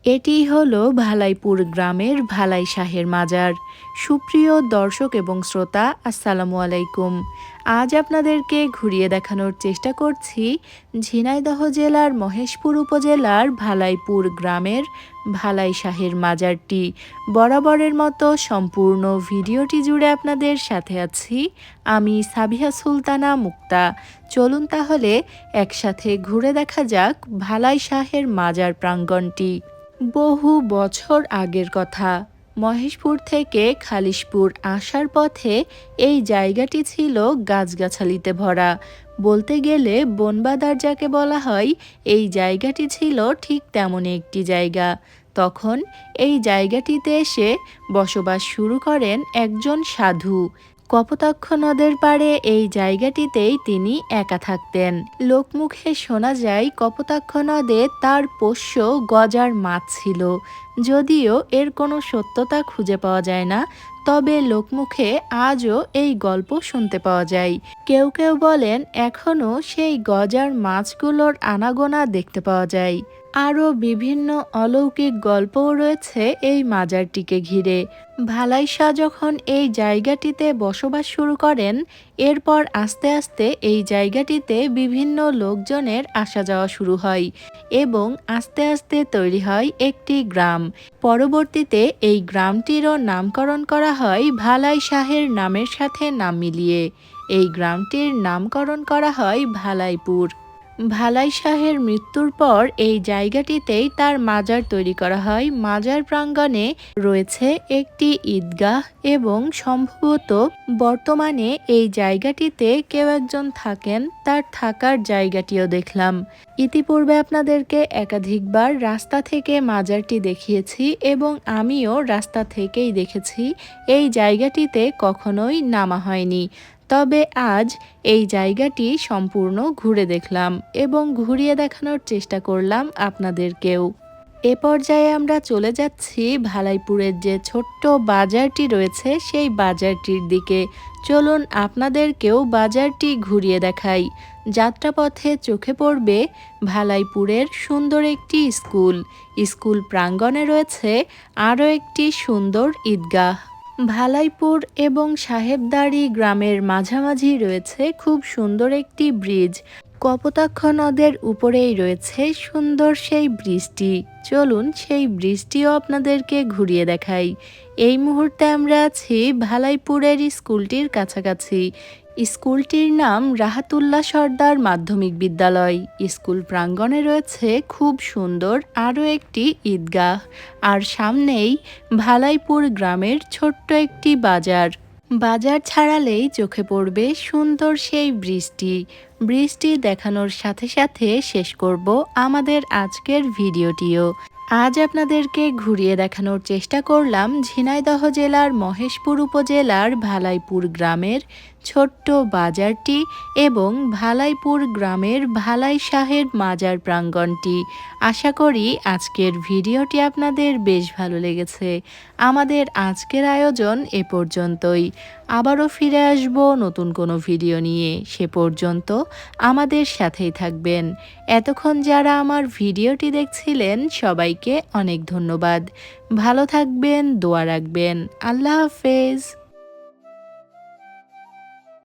এটি হলো ভালাইপুর গ্রামের ভালাই শাহের মাজার। সুপ্রিয় দর্শক এবং শ্রোতা, আসসালামু আলাইকুম। আজ আপনাদেরকে ঘুরিয়ে দেখানোর চেষ্টা করছি ঝিনাইদহ জেলার মহেশপুর উপজেলার ভালাইপুর গ্রামের ভালাই শাহের মাজারটি। বরাবরের মতো সম্পূর্ণ ভিডিওটি জুড়ে আপনাদের সাথে আছি আমি সাবিহা সুলতানা মুক্তা। চলুন তাহলে একসাথে ঘুরে দেখা যাক ভালাই শাহের মাজার প্রাঙ্গণটি। বহু বছর আগের কথা, মহেশপুর থেকে খালিশপুর আসার পথে এই জায়গাটি ছিল গাছগাছালিতে ভরা। বলতে গেলে বনবাদার যাকে বলা হয়, এই জায়গাটি ছিল ঠিক তেমনই একটি জায়গা। তখন এই জায়গাটিতে এসে বসবাস শুরু করেন একজন সাধু। কপোতাক্ষ নদের পাড়ে এই জায়গাটিতেই তিনি একা থাকতেন। লোকমুখে শোনা যায় কপোতাক্ষ নদে তার পোষ্য গজার মাছ ছিল। যদিও এর কোনো সত্যতা খুঁজে পাওয়া যায় না, তবে লোকমুখে আজও এই গল্প শুনতে পাওয়া যায়। কেউ কেউ বলেন এখনও সেই গজার মাছগুলোর আনাগোনা দেখতে পাওয়া যায়। আরও বিভিন্ন অলৌকিক গল্পও রয়েছে এই মাজারটিকে ঘিরে। ভালাই শাহ যখন এই জায়গাটিতে বসবাস শুরু করেন, এরপর আস্তে আস্তে এই জায়গাটিতে বিভিন্ন লোকজনের আসা যাওয়া শুরু হয় এবং আস্তে আস্তে তৈরি হয় একটি গ্রাম। পরবর্তীতে এই গ্রামটিরও নামকরণ করা হয় ভালাই শাহের নামের সাথে নাম মিলিয়ে। এই গ্রামটির নামকরণ করা হয় ভালাইপুর। ভালাই শাহের মৃত্যুর পর এই জায়গাটিতেই তার মাজার তৈরি করা হয়। মাজার প্রাঙ্গণে রয়েছে একটি ঈদগাহ এবং সম্ভবত বর্তমানে এই জায়গাটিতে কেউ একজন থাকেন, তার থাকার জায়গাটিও দেখলাম। ইতিপূর্বে আপনাদেরকে একাধিকবার রাস্তা থেকে মাজারটি দেখিয়েছি এবং আমিও রাস্তা থেকেই দেখেছি। এই জায়গাটিতে কখনোই নামা হয়নি, তবে আজ এই জায়গাটি সম্পূর্ণ ঘুরে দেখলাম এবং ঘুরিয়ে দেখানোর চেষ্টা করলাম আপনাদেরকেও। এ পর্যায়ে আমরা চলে যাচ্ছি ভালাইপুরের যে ছোট্ট বাজারটি রয়েছে সেই বাজারটির দিকে। চলুন আপনাদেরকেও বাজারটি ঘুরিয়ে দেখাই। যাত্রাপথে চোখে পড়বে ভালাইপুরের সুন্দর একটি স্কুল। স্কুল প্রাঙ্গণে রয়েছে আরও একটি সুন্দর ঈদগাহ। ভালাইপুর এবং সাহেবদাড়ি গ্রামের মাঝামাঝি রয়েছে খুব সুন্দর একটি ব্রিজ। কপোতাক্ষ নদের উপরেই রয়েছে সুন্দর সেই ব্রিজটি। চলুন সেই ব্রিজটিও আপনাদেরকে ঘুরিয়ে দেখাই। এই মুহূর্তে আমরা আছি ভালাইপুরের স্কুলটির কাছাকাছি। স্কুলটির নাম রাহাতুল্লাহ সর্দার মাধ্যমিক বিদ্যালয়। স্কুল প্রাঙ্গণে রয়েছে খুব সুন্দর আরও একটি ঈদগাহ, আর সামনেই ভালাইপুর গ্রামের ছোট্ট একটি বাজার। বাজার ছাড়ালেই চোখে পড়বে সুন্দর সেই ব্রিজটি। ব্রিজটি দেখানোর সাথে সাথে শেষ করব আমাদের আজকের ভিডিওটিও। আজ আপনাদেরকে ঘুরিয়ে দেখানোর চেষ্টা করলাম ঝিনাইদহ জেলার মহেশপুর উপজেলার ভালাইপুর গ্রামের ছোট্ট বাজারটি এবং ভালাইপুর গ্রামের ভালাই শাহের মাজার প্রাঙ্গণটি। আশা করি আজকের ভিডিওটি আপনাদের বেশ ভালো লেগেছে। আমাদের আজকের আয়োজন এ পর্যন্তই। আবারও ফিরে আসব নতুন কোনো ভিডিও নিয়ে। সে পর্যন্ত আমাদের সাথেই থাকবেন। এতক্ষণ যারা আমার ভিডিওটি দেখছিলেন সবাইকে অনেক ধন্যবাদ। ভালো থাকবেন, দোয়া রাখবেন। আল্লাহ হাফেজ।